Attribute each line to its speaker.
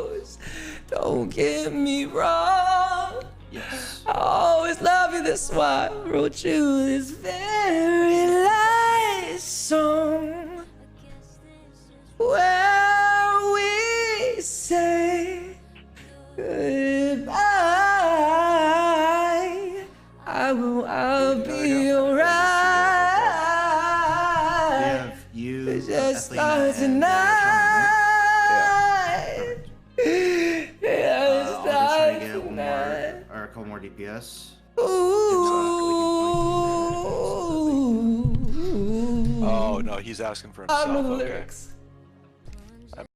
Speaker 1: close. Don't get me wrong.
Speaker 2: Yes.
Speaker 1: I always love you, that's why I wrote you this very last song, where we say goodbye. I'll be alright.
Speaker 2: You,
Speaker 1: Just
Speaker 2: Athena,
Speaker 1: like
Speaker 2: and Sean, right?
Speaker 1: tonight. Yeah,
Speaker 2: I'll
Speaker 1: just
Speaker 2: be trying to
Speaker 1: like
Speaker 2: get one
Speaker 1: tonight.
Speaker 2: more, or a couple more DPS.
Speaker 1: Ooh.
Speaker 3: Oh no, he's asking for
Speaker 1: I
Speaker 3: himself.
Speaker 1: know the
Speaker 3: Okay.
Speaker 1: lyrics.